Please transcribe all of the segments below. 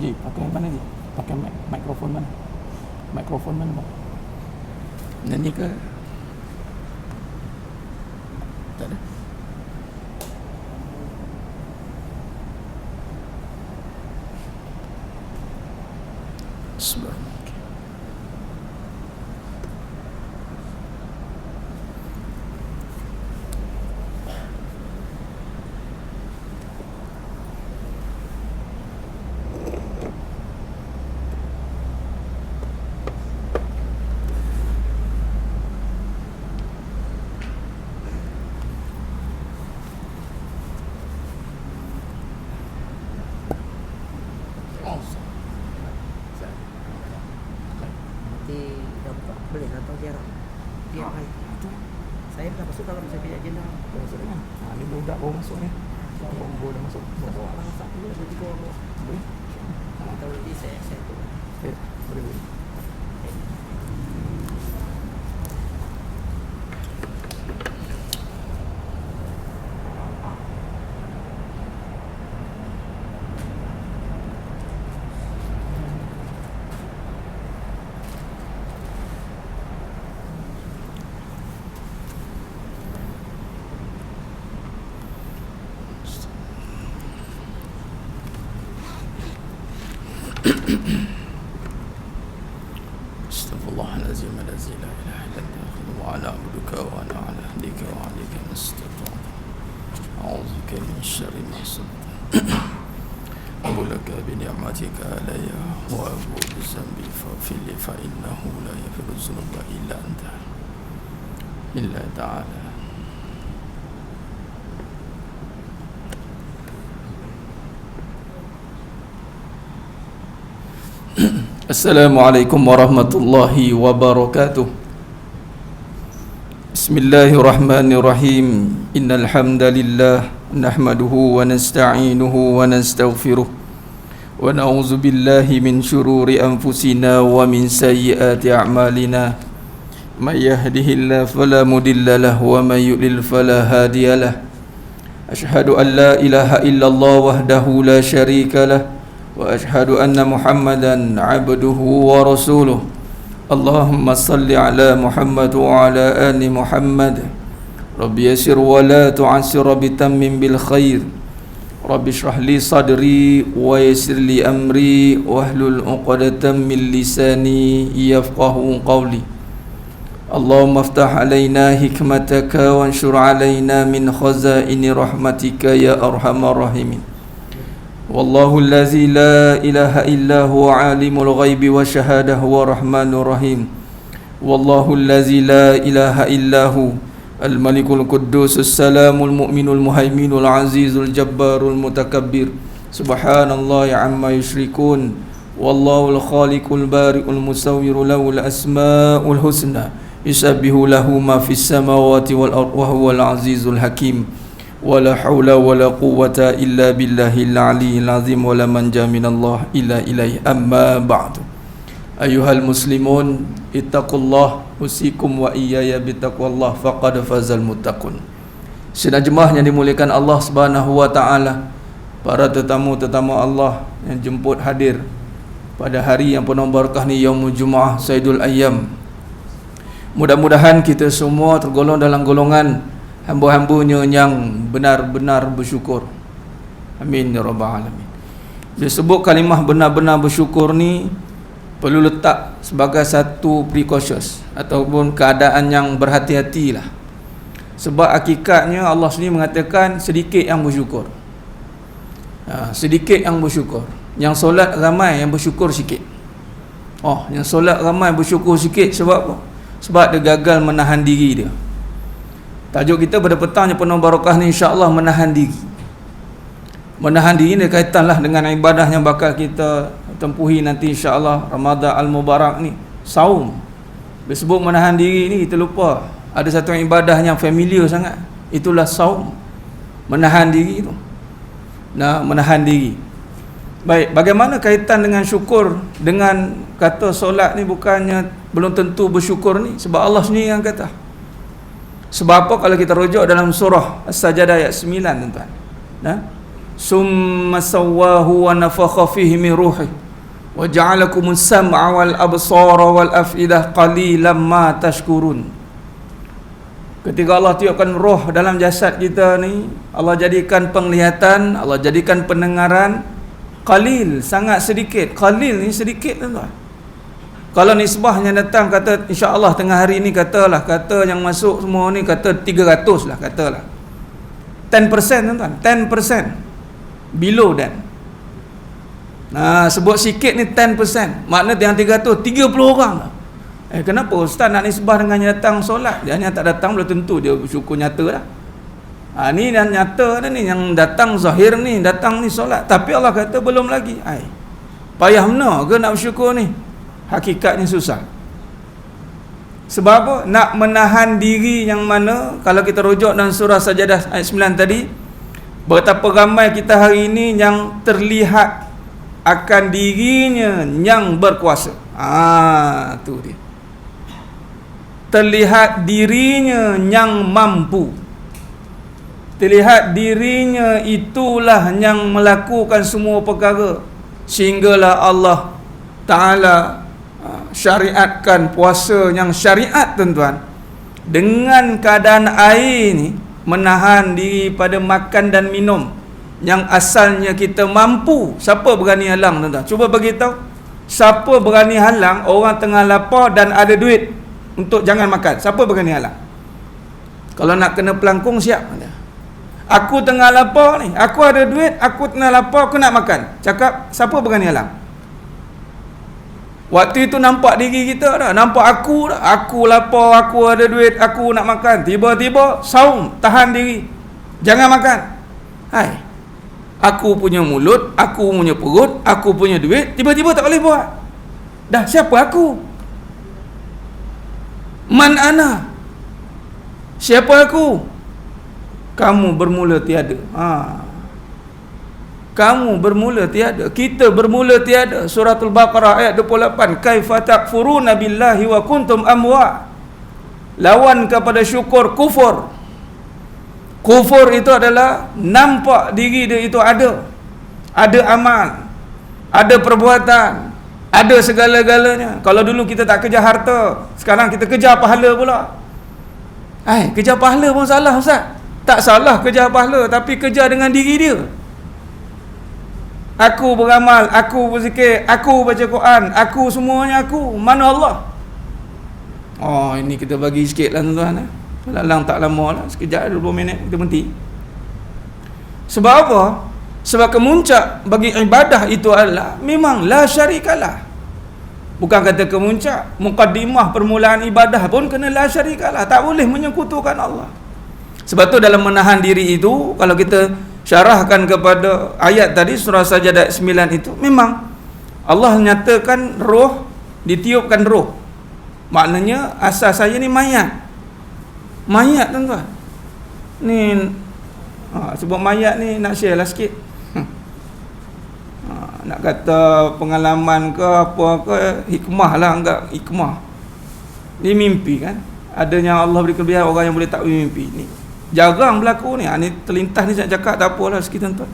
Ji, pakai mana Ji? Pakai mikrofon mana? Mikrofon mana bang? Nyanyi ke? Tak ada. Subhanallah. Boleh atau jarak dia baik. Saya dah masuk dalam saya punya agenda. Ini budak baru masuk ni. Baru dah masuk. Bawa orang masak dulu, ada 3 orang. Boleh? Atau nanti saya tu. Boleh. Astaghfirullahalazim allazi la ilaha illa anta wa ala abduka wa ana ala ahdika wa alayka nasta'in. A'udzubika min syarri ma sana'tu. Abulaka bi ni'matika alayya wa abu bi zambi faghfir li fa innahu la yaghfiru dzunuba illa anta. Illa ta'ala. Assalamualaikum warahmatullahi wabarakatuh. Bismillahirrahmanirrahim. Innal hamdalillah nahmaduhu wa nasta'inuhu wa nastaghfiruh wa na'udzu billahi min shururi anfusina wa min sayyiati a'malina. May yahdihillahu fala mudilla lahu wa may yudlil fala hadiyalah. Asyhadu an la ilaha illallah wahdahu la syarika lah wa ashhadu anna Muhammadan abduhu wa rasuluh. Allahumma salli ala Muhammad wa ala ali Muhammad. Rabbi yassir wa la tu'assir bitammim bil khair. Rabbi shrah li sadri wa yassir li amri wahlul 'uqdatam min lisani yafqahu qawli. Allahumma aftah alaina hikmataka wa anshur alaina min khazaini rahmatika ya arhamar rahimin. Wallahu allazi la ilaha illa huwa alimul ghaibi wa syahadah wa rahmanur rahim. Wallahu allazi la ilaha illa hu al-malikul quddusus salamul mu'minul muhaiminul azizul jabbarul mutakabbir. Subhanallahi amma yusyrikun. Wallahul khaliqul bari'ul musawwiru lahul asmaul husna. Yusabbihu lahu ma fis samawati wal ardh wa huwal azizul hakim. Wala hawla wala quwwata illa billahil aliyyil azim wala manja minallah illa ilaihi amma ba'du. Ayuhal muslimun ittaqullah usikum wa iyaya bittaqwallah faqad fazal muttaqun. Sidang jemaah yang dimuliakan Allah Subhanahu wa taala, para tetamu-tetamu Allah yang jemput hadir pada hari yang penuh barakah ni, Yaumul Jumaah Sayyidul Ayyam. Mudah-mudahan kita semua tergolong dalam golongan hamba-hambanya yang benar-benar bersyukur. Amin ya rabbal alamin. Dia sebut kalimah benar-benar bersyukur ni perlu letak sebagai satu precautions ataupun keadaan yang berhati-hatilah. Sebab hakikatnya Allah sendiri mengatakan sedikit yang bersyukur. Sedikit yang bersyukur. Yang solat ramai, yang bersyukur sikit. Yang solat ramai, bersyukur sikit sebab apa? Sebab dia gagal menahan diri dia. Tajuk kita pada petangnya penuh barakah ni, insya-Allah menahan diri. Menahan diri ni kaitanlah dengan ibadah yang bakal kita tempuhi nanti, insya-Allah, Ramadan al-Mubarak ni, saum. Disebut menahan diri ni, kita lupa ada satu ibadah yang familiar sangat, itulah saum. Menahan diri tu. Menahan diri. Baik, bagaimana kaitan dengan syukur dengan kata solat ni bukannya belum tentu bersyukur ni? Sebab Allah sendiri yang kata. Sebab apa kalau kita rujuk dalam surah As-Sajdah ayat 9, tuan-tuan. summa sawwahu wa nafakha fihi min ruhi wa ja'alakumus sam'a wal absara wal afidah qalilan ma tashkurun. Ketika Allah tiupkan roh dalam jasad kita ni, Allah jadikan penglihatan, Allah jadikan pendengaran, qalil, sangat sedikit. Qalil ni sedikit tuan. Kalau nisbahnya datang kata insya-Allah tengah hari ni katalah, kata yang masuk semua ni kata 300 lah katalah. 10% tuan, 10%. Below that. Nah, sebut sikit ni 10%. Makna yang 300, 30 orang lah. Kenapa ustaz nak nisbah dengan datang solat? Dia hanya tak datang belum tentu dia bersyukur nyata dah. Ni yang nyata dah ni, yang datang zahir ni, datang ni solat. Tapi Allah kata belum lagi. Payah mana ke nak bersyukur ni? Hakikatnya susah. Sebab apa? Nak menahan diri yang mana, kalau kita rujuk dalam surah Sajadah ayat 9 tadi, betapa ramai kita hari ini yang terlihat akan dirinya yang berkuasa. Tu dia. Terlihat dirinya yang mampu. Terlihat dirinya itulah yang melakukan semua perkara. Sehinggalah Allah Ta'ala syariatkan puasa yang syariat tuan-tuan. Dengan keadaan air ni, menahan diri pada makan dan minum yang asalnya kita mampu. Siapa berani halang tuan-tuan? Cuba bagi tahu. Siapa berani halang orang tengah lapar dan ada duit untuk jangan makan? Siapa berani halang? Kalau nak kena pelangkung siap. Aku tengah lapar ni, aku ada duit, aku tengah lapar, aku nak makan. Cakap, siapa berani halang? Waktu itu nampak diri kita dah, nampak aku dah. Aku lapar, aku ada duit, aku nak makan. Tiba-tiba saum, tahan diri, jangan makan. Aku punya mulut, aku punya perut, aku punya duit, tiba-tiba tak boleh buat. Dah, siapa aku? Man ana? Siapa aku? Kamu bermula tiada. Kamu bermula tiada. Kita bermula tiada. Suratul Baqarah ayat 28. Kaifa takfuruna billahi wa kuntum amwa. Lawan kepada syukur kufur. Kufur itu adalah nampak diri dia itu ada. Ada amal, ada perbuatan, ada segala-galanya. Kalau dulu kita tak kejar harta, sekarang kita kejar pahala pula. Kejar pahala pun salah ustaz. Tak salah kejar pahala, tapi kejar dengan diri dia. Aku beramal, aku berzikir, aku baca Quran, aku semuanya aku. Mana Allah? Ini kita bagi sikit lah tuan-tuan. Lalang tak lama lah, sekejap 20 minit kita berhenti. Sebab apa? Sebab kemuncak bagi ibadah itu adalah memang la syarikalah. Bukan kata kemuncak, mukaddimah permulaan ibadah pun kena la syarikalah. Tak boleh menyekutukan Allah. Sebab tu dalam menahan diri itu, kalau kita syarahkan kepada ayat tadi surah Sajadah 9 itu, memang Allah nyatakan roh, ditiupkan roh. Maknanya asal saya ni mayat. Mayat tuan-tuan. Ni sebab mayat ni nak share lah sikit. Nak kata pengalaman ke apa ke, hikmah lah, enggak hikmah. Ni mimpi kan. Adanya Allah beri kelebihan orang yang boleh tak mimpi ni. Jarang berlaku ni. Ni terlintas ni saya cakap tak apalah sikit tuan-tuan.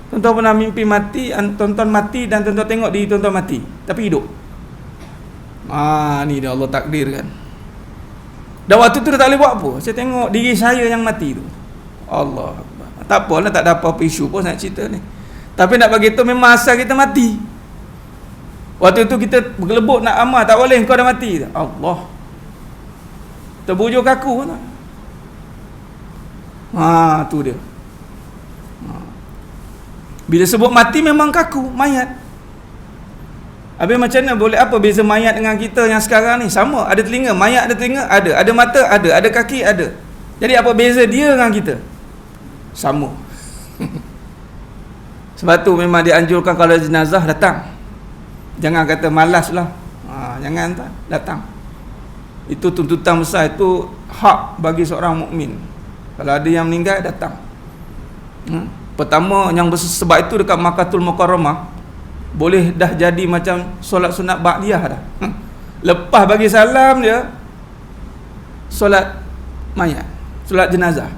Tuan-tuan pernah mimpi mati, tuan-tuan mati dan tuan-tuan tengok diri tuan-tuan mati tapi hidup. Ni dia Allah takdirkan. Dan waktu tu dia tak boleh buat apa. Saya tengok diri saya yang mati tu. Allah. Tak apalah, tak ada apa-apa isu pun nak cerita ni. Tapi nak bagi tahu memang asal kita mati. Waktu tu kita bergelebuk nak amal, tak boleh, kau dah mati. Allah. Terbujur kaku tu. Tu dia. Bila sebut mati memang kaku, mayat. Habis macam mana boleh, apa beza mayat dengan kita yang sekarang ni? Sama, ada telinga, mayat ada telinga, ada mata, ada kaki, ada. Jadi apa beza dia dengan kita? Sama. Sebab tu memang dianjurkan kalau jenazah datang. Jangan kata malas lah. Jangan datang. Itu tuntutan besar, itu hak bagi seorang mukmin. Kalau ada yang meninggal, datang. Pertama, yang sebab itu dekat Makkahul Mukarramah boleh dah jadi macam solat sunat ba'diyah dah. Lepas bagi salam dia, solat mayat, solat jenazah.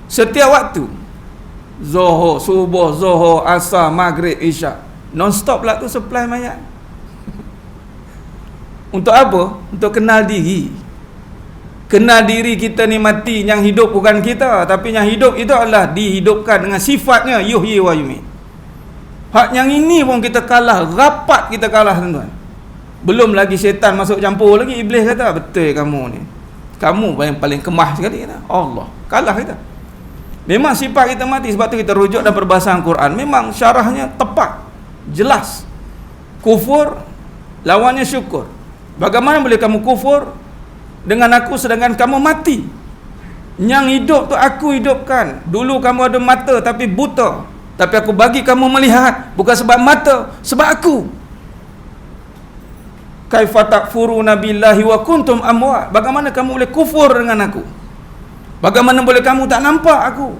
Setiap waktu Zuhur, subuh, zuhur, asar, maghrib, isyak. Non-stop lah tu supply mayat. Untuk apa? Untuk kenal diri. Kenal diri kita ni mati, yang hidup bukan kita, tapi yang hidup itu adalah dihidupkan dengan sifatnya yuhyi wa yumiit. Hak yang ini pun kita kalah, rapat kita kalah tuan-tuan. Belum lagi syaitan masuk campur lagi. Iblis kata, betul kamu ni, kamu yang paling kemah sekali kata. Allah, kalah kita. Memang sifat kita mati. Sebab tu kita rujuk dalam perbahasan Quran. Memang syarahnya tepat, jelas. Kufur lawannya syukur. Bagaimana boleh kamu kufur dengan aku sedangkan kamu mati? Yang hidup tu aku hidupkan. Dulu kamu ada mata tapi buta, tapi aku bagi kamu melihat. Bukan sebab mata, sebab aku. Kaifa takfuruna billahi wa kuntum amwat. Bagaimana kamu boleh kufur dengan aku? Bagaimana boleh kamu tak nampak aku?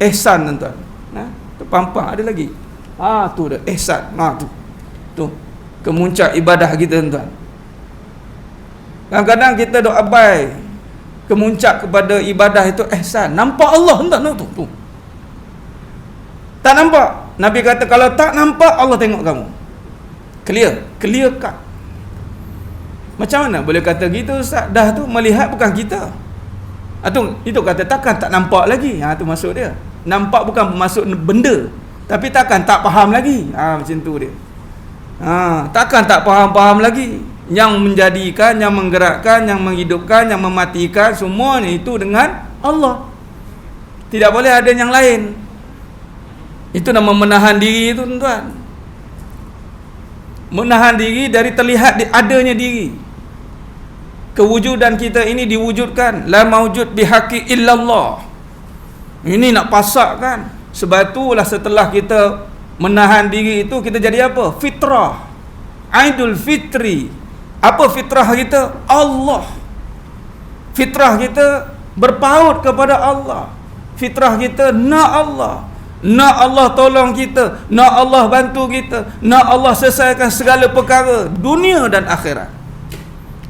Ihsan tuan-tuan. Terpampang ada lagi. Tu dah ihsan. Tu kemuncak ibadah kita tuan-tuan. Kadang-kadang kita dok abai kemuncak kepada ibadah itu ihsan. Nampak Allah tuan-tuan tu. Tak nampak. Nabi kata kalau tak nampak Allah tengok kamu. Clear cut. Macam mana boleh kata gitu Ustaz? Dah tu melihat bukan kita. Itu kata takkan tak nampak lagi. Tu maksud dia. Nampak bukan maksud benda, tapi takkan tak faham lagi. Macam tu dia. Takkan tak faham lagi. Yang menjadikan, yang menggerakkan, yang menghidupkan, yang mematikan, semuanya itu dengan Allah. Tidak boleh ada yang lain. Itu nama menahan diri itu tuan-tuan. Menahan diri dari terlihat adanya diri. Kewujudan kita ini diwujudkan. La maujud bihaqi illallah. Ini nak pasakkan. Sebab itulah setelah kita menahan diri itu, kita jadi apa? Fitrah. Aidul Fitri. Apa fitrah kita? Allah. Fitrah kita berpaut kepada Allah. Fitrah kita nak Allah. Nak Allah tolong kita, nak Allah bantu kita, nak Allah selesaikan segala perkara dunia dan akhirat.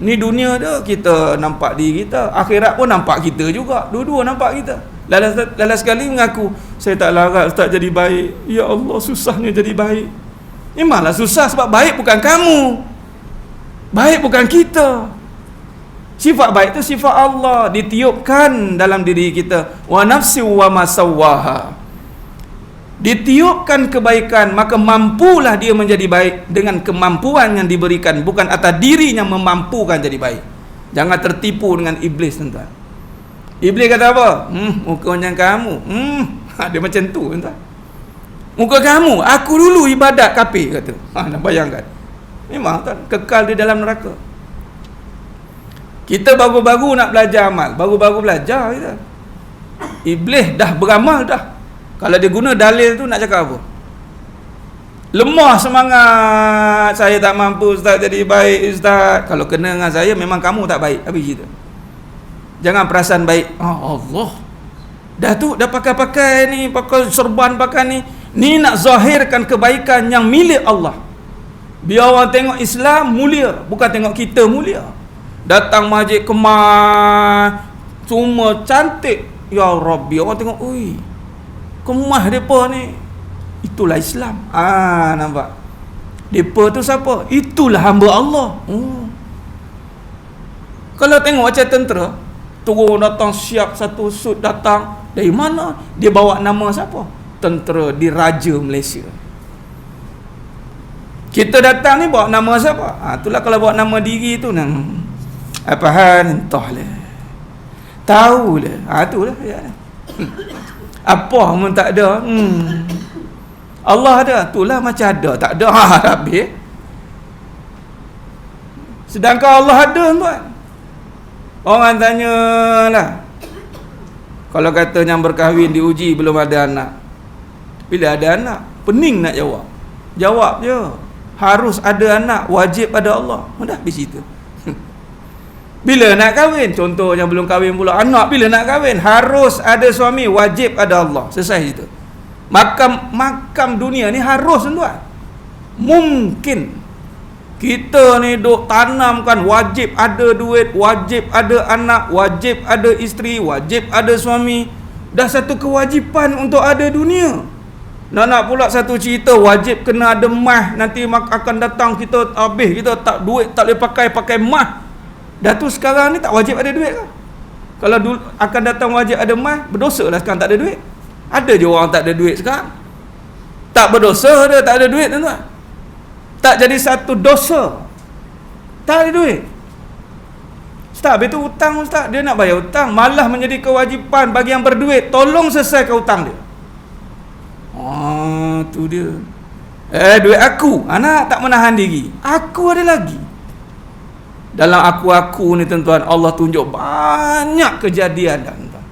Ni dunia dah kita nampak diri kita, akhirat pun nampak kita juga. Dua-dua nampak kita. Lala sekali mengaku, saya tak larat Ustaz jadi baik. Ya Allah, susahnya jadi baik. Memanglah susah sebab baik bukan kamu. Baik bukan kita. Sifat baik itu sifat Allah, ditiupkan dalam diri kita. Wa nafsi wa ma sawwaha. Ditiupkan kebaikan, maka mampulah dia menjadi baik dengan kemampuan yang diberikan, bukan atas dirinya memampukan jadi baik. Jangan tertipu dengan iblis tuan-tuan. Iblis kata apa? Muka macam kamu. Dia macam tu tuan-tuan. Muka kamu, aku dulu ibadat kafir kata. Nak bayangkan. Memang tuan, kekal di dalam neraka. Kita baru-baru nak belajar amal, baru-baru belajar kita. Iblis dah beramal dah. Kalau dia guna dalil tu nak cakap apa? Lemah semangat, saya tak mampu Ustaz jadi baik Ustaz. Kalau kena dengan saya memang kamu tak baik. Habis cerita. Jangan perasan baik. Allah. Dah tu dah pakai-pakai ni, pakai serban pakai ni. Ni nak zahirkan kebaikan yang milik Allah. Biar orang tengok Islam mulia, bukan tengok kita mulia. Datang masjid kemah, semua cantik. Ya Rabbi, orang tengok, ui, kemah mereka ni. Itulah Islam. Nampak? Mereka tu siapa? Itulah hamba Allah. Kalau tengok macam tentera, turun datang siap satu suit datang. Dari mana? Dia bawa nama siapa? Tentera Diraja Malaysia. Kita datang ni bawa nama siapa? Itulah kalau bawa nama diri tu nang apa hal entahlah. Tahulah. Itulah ya. Apa pun tak ada. Allah ada, itulah macam ada, tak ada habis. Sedangkan Allah ada tuan. Orang tanya lah, kalau kata yang berkahwin diuji belum ada anak, bila ada anak pening nak jawab. Jawab je, harus ada anak, wajib pada Allah. Dah habis cerita. Bila nak kahwin, contoh yang belum kahwin pula, anak bila nak kahwin harus ada suami, wajib ada Allah. Selesai cerita. Makam dunia ni harus tuan. Mungkin kita ni duk tanamkan wajib ada duit, wajib ada anak, wajib ada isteri, wajib ada suami, Dah satu kewajipan untuk ada dunia. Nak pula satu cerita wajib kena ada mah. Nanti akan datang kita habis, kita tak duit tak boleh pakai mah. Dah tu sekarang ni tak wajib ada duit ke? Kalau akan datang wajib ada mah, berdosa lah sekarang tak ada duit. Ada je orang tak ada duit sekarang. Tak berdosa dia tak ada duit tuan-tuan. Tak jadi satu dosa. Tak ada duit. Ustaz, habis tu hutang Ustaz, dia nak bayar hutang, malah menjadi kewajipan bagi yang berduit, tolong selesaikan hutang dia. Tu dia. Duit aku, anak tak menahan diri. Aku ada lagi. Dalam aku ni tuan-tuan, Allah tunjuk banyak kejadian dah tuan-tuan.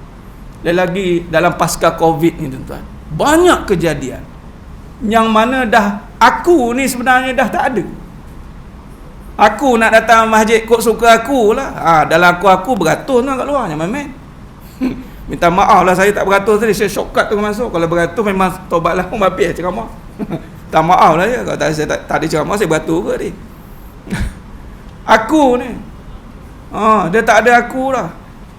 Dan lagi dalam pasca Covid ni tuan-tuan, banyak kejadian yang mana dah aku ni sebenarnya dah tak ada. Aku nak datang masjid kod suka aku lah. Dalam aku beratus lah kat luar, jangan main-main. Minta maaf lah saya tak beratus tadi, saya shortcut tu masuk. Kalau beratus memang tobat lah pun habis ceramah. Tak maaf lah ya, kalau saya tak ada ceramah saya beratus ke tadi. Aku ni dia tak ada aku lah.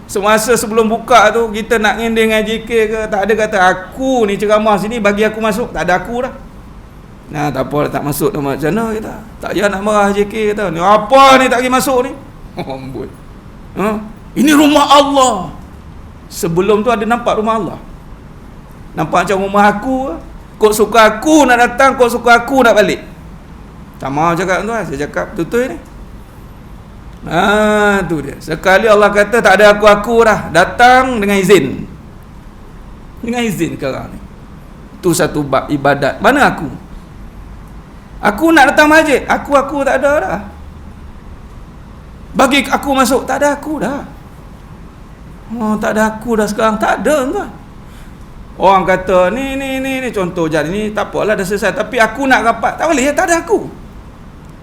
Semasa sebelum buka tu kita nak ngending dengan JK ke, tak ada kata aku ni ceramah sini bagi aku masuk, tak ada aku dah. Nah, tak apa tak masuk tu macam mana kita. Tak payah nak marah JK kata, ni apa ni tak pergi masuk ni? Amboi. Ini rumah Allah. Sebelum tu ada nampak rumah Allah. Nampak macam rumah aku. Kod suka aku nak datang, kod suka aku nak balik. Tak mahu cakap tuan, saya cakap betul ni. Tu dia. Sekali Allah kata tak ada aku dah, datang dengan izin. Dengan izin sekarang ni. Tu satu bab ibadat. Mana aku? Aku nak datang masjid, aku tak ada dah. Bagi aku masuk, tak ada aku dah. Tak ada aku dah sekarang, tak ada tuan. Orang kata ni contoh jadi ni tak apalah dah selesai, tapi aku nak rapat, tak boleh, tak ada aku.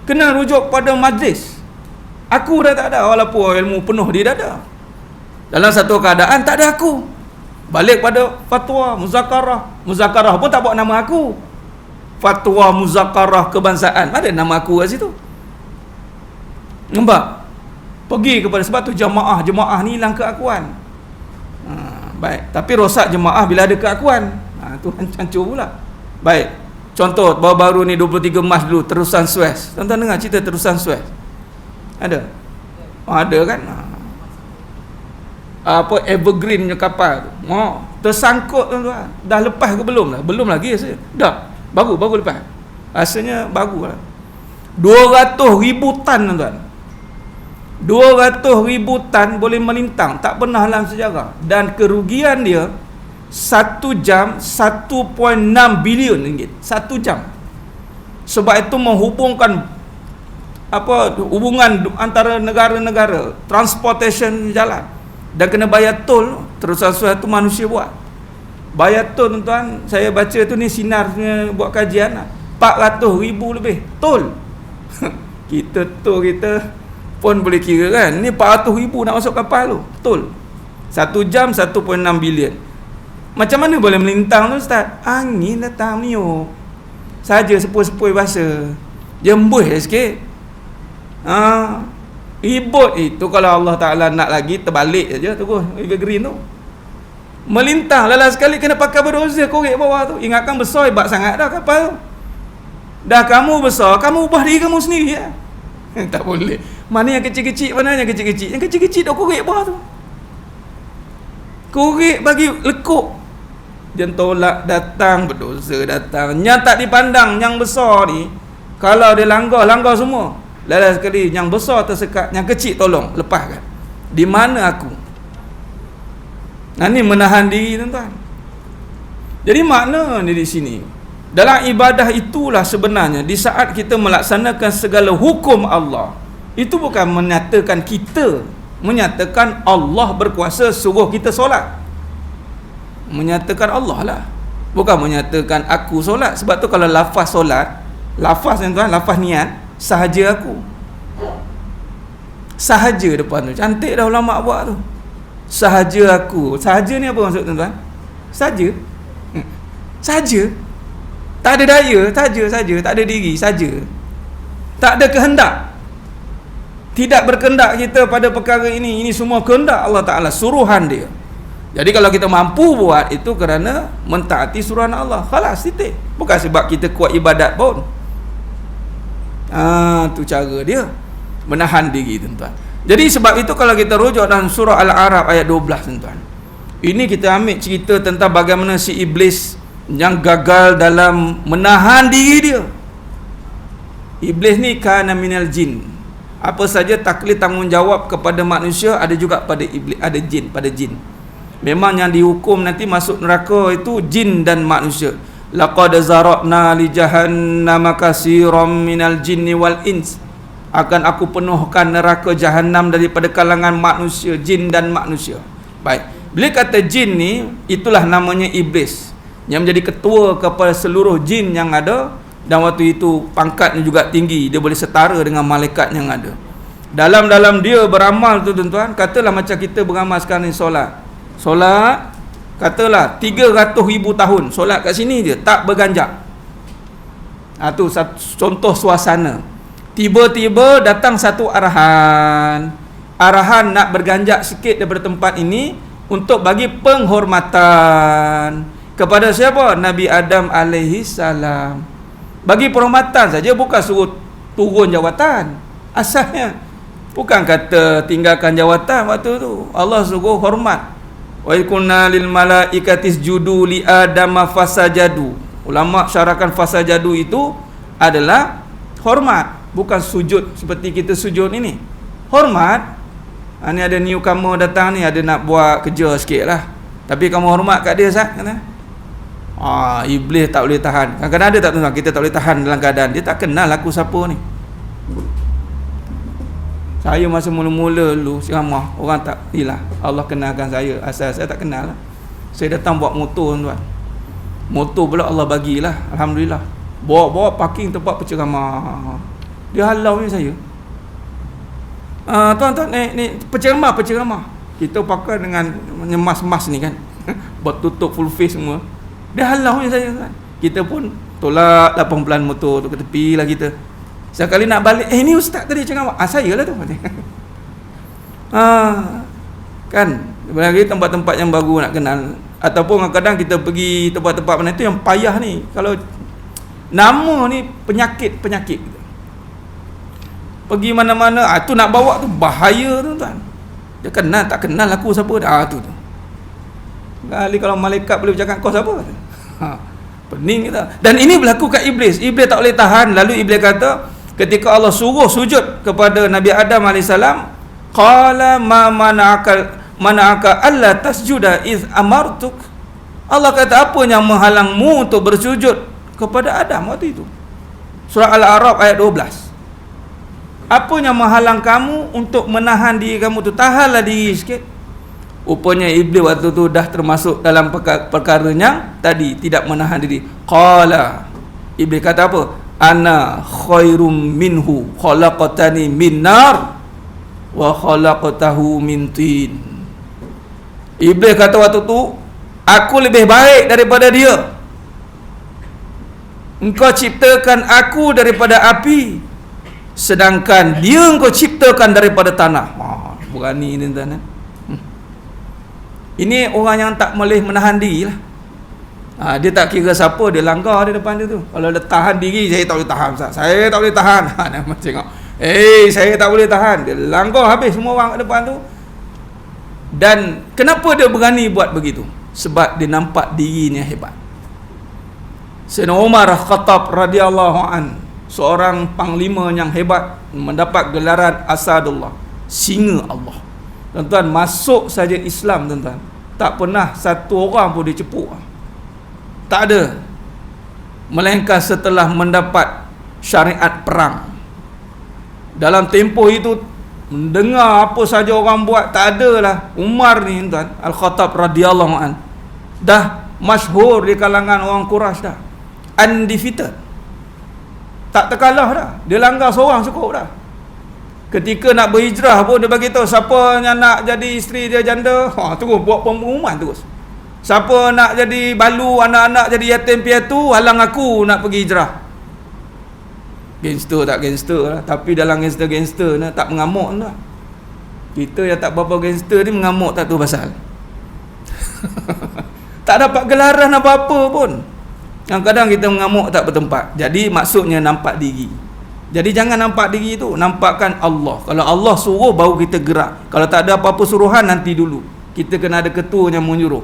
Kena rujuk pada majlis. Aku dah tak ada, walaupun ilmu penuh di dada. Dalam satu keadaan tak ada aku. Balik pada fatwa muzakarah pun tak bawa nama aku. Fatwa muzakarah kebangsaan, ada nama aku kat situ. Nampak? Pergi kepada, sebab tu jemaah ni hilang keakuan. Baik, tapi rosak jemaah bila ada keakuan. Tu hancur pula. Baik. Contoh baru-baru ni 23 Mac dulu terusan Suez. Tuan-tuan dengar cerita terusan Suez? Ada? Ada kan? Evergreen punya kapal tu. Tersangkut tuan-tuan. Dah lepas ke belum lah? Belum lagi saya. Dah. Baru lepas. Rasanya baru lah. 200,000 tan tuan-tuan. 200,000 tan boleh melintang, tak pernah dalam sejarah. Dan kerugian dia 1 jam 1.6 bilion ringgit. 1 jam. Sebab itu menghubungkan hubungan antara negara-negara, transportation jalan, dan kena bayar tol. Terusan Suez tu manusia buat. Bayar tol tuan-tuan, saya baca tu ni sinarnya buat kajian lah, 400,000 lebih tol. Kita pun boleh kira kan, ni 400,000 nak masuk kapal tu, tol. 1 jam 1.6 bilion. Macam mana boleh melintang tu Ustaz? Angin datang niup saja, sepoi-sepoi bahasa jembuh sikit. Ribut itu kalau Allah Ta'ala nak lagi terbalik saja terus evergreen tu. Melintang lalas sekali kena pakai berdoza korek bawah tu. Ingatkan besar hebat sangat dah kapal tu. Dah kamu besar, kamu ubah diri kamu sendiri ya. Tak boleh. Mana yang kecil-kecil, mana yang kecil-kecil? Yang kecil-kecil dah korek bawah tu. Korek bagi lekuk. Yang tolak datang, berdosa datang. Yang tak dipandang, yang besar ni, kalau dia langgar semua. Lalas sekali yang besar tersekat, yang kecil tolong lepaskan. Di mana aku? Ini menahan diri tuan-tuan. Jadi makna ni di sini, dalam ibadah itulah sebenarnya di saat kita melaksanakan segala hukum Allah, itu bukan menyatakan kita, menyatakan Allah berkuasa suruh kita solat. Menyatakan Allah lah, bukan menyatakan aku solat. Sebab tu kalau lafaz solat, lafaz tuan-tuan, lafaz niat, sahaja aku, sahaja depan tu. Cantik dah ulama buat tu. Sahaja aku. Sahaja ni apa maksud tuan-tuan? Saja. Saja. Tak ada daya, saja, tak ada diri, saja. Tak ada kehendak. Tidak berkehendak kita pada perkara ini. Ini semua kehendak Allah Ta'ala, suruhan dia. Jadi kalau kita mampu buat itu kerana mentaati suruhan Allah. Khalas, titik. Bukan sebab kita kuat ibadat pun. Tu cara dia menahan diri, tuan-tuan. Jadi sebab itu kalau kita rujuk dalam surah Al-A'raf ayat 12, tuan-tuan. Ini kita ambil cerita tentang bagaimana si iblis yang gagal dalam menahan diri dia. Iblis ni kana minal jin. Apa saja taklif tanggungjawab kepada manusia ada juga pada iblis, ada jin, pada jin. Memang yang dihukum nanti masuk neraka itu jin dan manusia. Laqad zara'na li jahannama katsiran minal jinni wal ins. Akan aku penuhkan neraka jahanam daripada kalangan manusia, jin dan manusia. Baik. Bila kata jin ni, itulah namanya iblis, yang menjadi ketua kepada seluruh jin yang ada, dan waktu itu pangkatnya juga tinggi, dia boleh setara dengan malaikat yang ada. Dalam dia beramal tu, tuan-tuan, katalah macam kita beramal sekarang ni solat, katalah 300,000 tahun solat kat sini je tak berganjak. Tu satu contoh suasana. Tiba-tiba datang satu arahan nak berganjak sikit daripada tempat ini untuk bagi penghormatan kepada siapa? Nabi Adam alaihi salam. Bagi penghormatan saja, bukan suruh turun jawatan. Asalnya bukan kata tinggalkan jawatan waktu tu. Allah suruh hormat. Wa kunna lil malaikati isjudu li Adam fasajadu. Ulama syarahkan fasajadu itu adalah hormat, bukan sujud seperti kita sujud ini. Hormat. Ni ada newcomer datang ni, ada nak buat kerja sikit lah, tapi kamu hormat kat dia, Ustaz, kata. Iblis tak boleh tahan. Kadang-kadang ada tak, tuan-tuan, kita tak boleh tahan dalam keadaan dia tak kenal aku siapa ni. Saya masa mula-mula dulu ceramah, orang tak, Allah kenalkan saya, asal saya tak kenal lah. Saya datang buat motor, tuan-tuan. Motor pula Allah bagilah, alhamdulillah. Bawa parking tempat penceramah. Dia halau ni saya. Tuan-tuan, ni penceramah. Kita pakai dengan mas-mas ni kan. Bertutup full face semua. Dia halau ni saya, tuan. Kita pun tolak lah pelan motor tu ke tepi lah kita. Sekali nak balik, ni ustaz tadi ceramah. Saya lah tu. Kan, lagi tempat-tempat yang baru nak kenal. Ataupun kadang kita pergi tempat-tempat mana tu yang payah ni. Kalau nama ni penyakit kita. Pergi mana-mana, tu nak bawa tu bahaya, tuan-tuan. Dia kenal tak kenal aku siapa dah, tu. Kali kalau malaikat boleh bercakap kau siapa? Pening kita. Dan ini berlaku kat iblis. Iblis tak boleh tahan. Lalu iblis kata, ketika Allah suruh sujud kepada Nabi Adam AS, qala ma mana'aka alla tasjuda iz amartuk. Allah kata, apa yang menghalangmu untuk bersujud kepada Adam waktu itu? Surah Al-A'raf ayat 12. Apa yang menghalang kamu untuk menahan diri kamu tu? Tahanlah diri sikit. Rupanya iblis waktu tu dah termasuk dalam perkara yang tadi, tidak menahan diri. Qala, iblis kata apa? Ana khairum minhu khalaqatani min nar wa khalaqatahu min tin. Iblis kata waktu tu, aku lebih baik daripada dia. Engkau ciptakan aku daripada api, sedangkan dia engkau ciptakan daripada tanah. Berani ni, tuan-tuan. Ini orang yang tak boleh menahan diri lah. Dia tak kira siapa, dia langgar di depan dia tu. Kalau dia tahan diri, saya tak boleh tahan, Ustaz. Saya tak boleh tahan. Nampak tengok. Saya tak boleh tahan. Dia langgar habis semua orang kat depan tu. Dan kenapa dia berani buat begitu? Sebab dia nampak dirinya hebat. Sayyidina Umar Khattab radhiyallahu an, seorang panglima yang hebat, mendapat gelaran Asadullah, singa Allah. Tuan-tuan, masuk saja Islam, tuan-tuan, tak pernah satu orang pun dia cepuk. Tak ada. Melainkan setelah mendapat syariat perang. Dalam tempoh itu, mendengar apa saja orang buat, tak adalah. Umar ni, tuan, Al-Khattab radhiyallahu an, dah masyhur di kalangan orang Quraisy dah. Undefeated. Tak terkalah dah. Dia langgar seorang cukup dah. Ketika nak berhijrah pun dia bagi tahu siapa yang nak jadi isteri dia janda, terus buat pengumuman terus. Siapa nak jadi balu, anak-anak jadi yatim piatu, halang aku nak pergi hijrah. Gangster tak gangster lah, tapi dalam gangster ni tak mengamuk lah. Kita yang tak berapa gangster ni mengamuk tak tu pasal. Tak dapat gelaran apa-apa pun. Kadang-kadang kita mengamuk tak bertempat. Jadi maksudnya nampak diri. Jadi jangan nampak diri tu, nampakkan Allah. Kalau Allah suruh baru kita gerak. Kalau tak ada apa-apa suruhan, nanti dulu. Kita kena ada ketua yang menyuruh.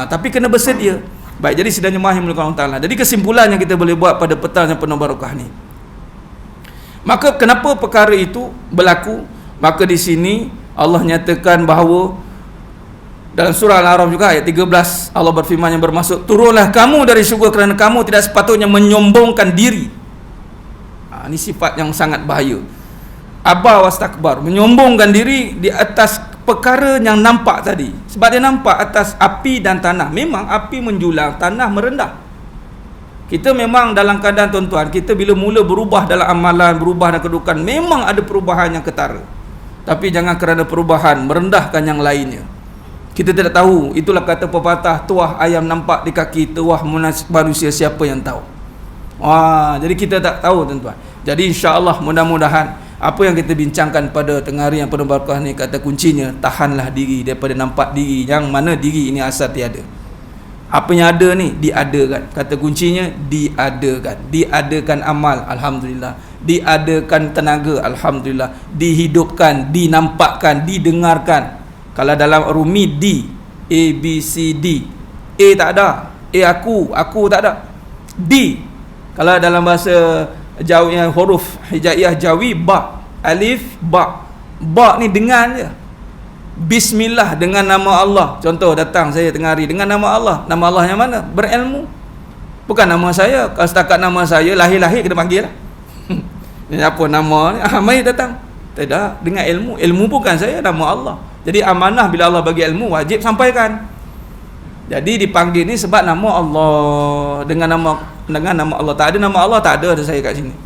Tapi kena bersedia. Baik, jadi sidang jemaah yang dimuliakan Allah Ta'ala. Jadi kesimpulan yang kita boleh buat pada petang yang penuh barakah ni. Maka kenapa perkara itu berlaku? Maka di sini Allah nyatakan bahawa dalam surah Al-A'raf juga ayat 13 Allah berfirman yang bermaksud, turunlah kamu dari syurga kerana kamu tidak sepatutnya menyombongkan diri. Ini sifat yang sangat bahaya. Aba wastakbar, menyombongkan diri di atas perkara yang nampak tadi. Sebab dia nampak atas api dan tanah. Memang api menjulang, tanah merendah. Kita memang dalam keadaan tuan-tuan, kita bila mula berubah dalam amalan, berubah dalam kedudukan, memang ada perubahan yang ketara. Tapi jangan kerana perubahan merendahkan yang lainnya. Kita tidak tahu. Itulah kata pepatah, tuah ayam nampak di kaki, tuah manusia siapa yang tahu. Jadi kita tak tahu tuan-tuan. Jadi insya-Allah mudah-mudahan apa yang kita bincangkan pada tengah hari yang penuh barakah ni, kata kuncinya tahanlah diri daripada nampak diri yang mana diri ini asal tiada. Apa yang ada ni diadakan. Kata kuncinya diadakan. Diadakan amal, alhamdulillah. Diadakan tenaga, alhamdulillah. Dihidupkan, dinampakkan, didengarkan. Kalau dalam Rumi D, A, B, C, D. A tak ada. A aku tak ada. D. Kalau dalam bahasa Jawi, huruf hijaiyah Jawi, ba, alif, ba. Ba ni dengar je. Bismillah, dengan nama Allah. Contoh datang saya tengah hari dengan nama Allah. Nama Allah yang mana? Berilmu. Bukan nama saya. Kalau setakat nama saya, lahir-lahir kena panggil lah. Apa nama ni? Mari datang. Tidak, dengan ilmu. Ilmu bukan saya, nama Allah. Jadi amanah bila Allah bagi ilmu, wajib sampaikan. Jadi dipanggil ni sebab nama Allah. Dengan nama Allah. Tak ada nama Allah, tak ada saya kat sini.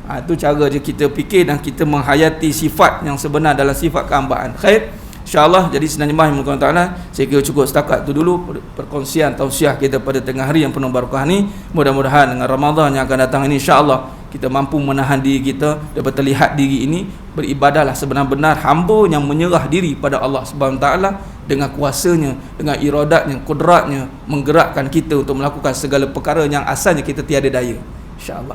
Itu cara je kita fikir dan kita menghayati sifat yang sebenar dalam sifat kehambaan. Khair, insya-Allah. Jadi sedang jemaah yang dimuliakan Allah Taala, saya kira cukup setakat itu dulu perkongsian tausiah kita pada tengah hari yang penuh barakah ni. Mudah-mudahan dengan Ramadan yang akan datang ini, insya-Allah kita mampu menahan diri kita daripada terlihat diri ini. Beribadahlah sebenar-benar hamba yang menyerah diri pada Allah Subhanahu Wa Taala dengan kuasanya, dengan iradatnya, kudratnya, menggerakkan kita untuk melakukan segala perkara yang asalnya kita tiada daya, insya-Allah.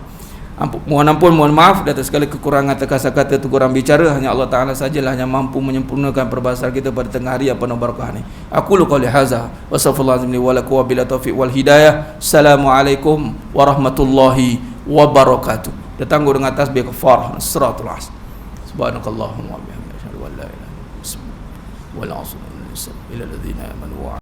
Mohon ampun, mohon maaf atas segala kekurangan kata-kata kurang bicara. Hanya Allah Ta'ala sajalah yang mampu menyempurnakan perbahasan kita pada tengah hari yang penuh barakah ni. Aku lu qouli hadza wa sallallahu alaihi wa lakum bila taufiq wal hidayah. Assalamualaikum warahmatullahi wabarakatuh. Datang dengan tasbih kafarah siratul asr. Subhanakallahumma wa bihamdika asyhadu an la ilaha illa anta astaghfiruka wa atubu ilaik. Wal 'asr ila alladziina amanu.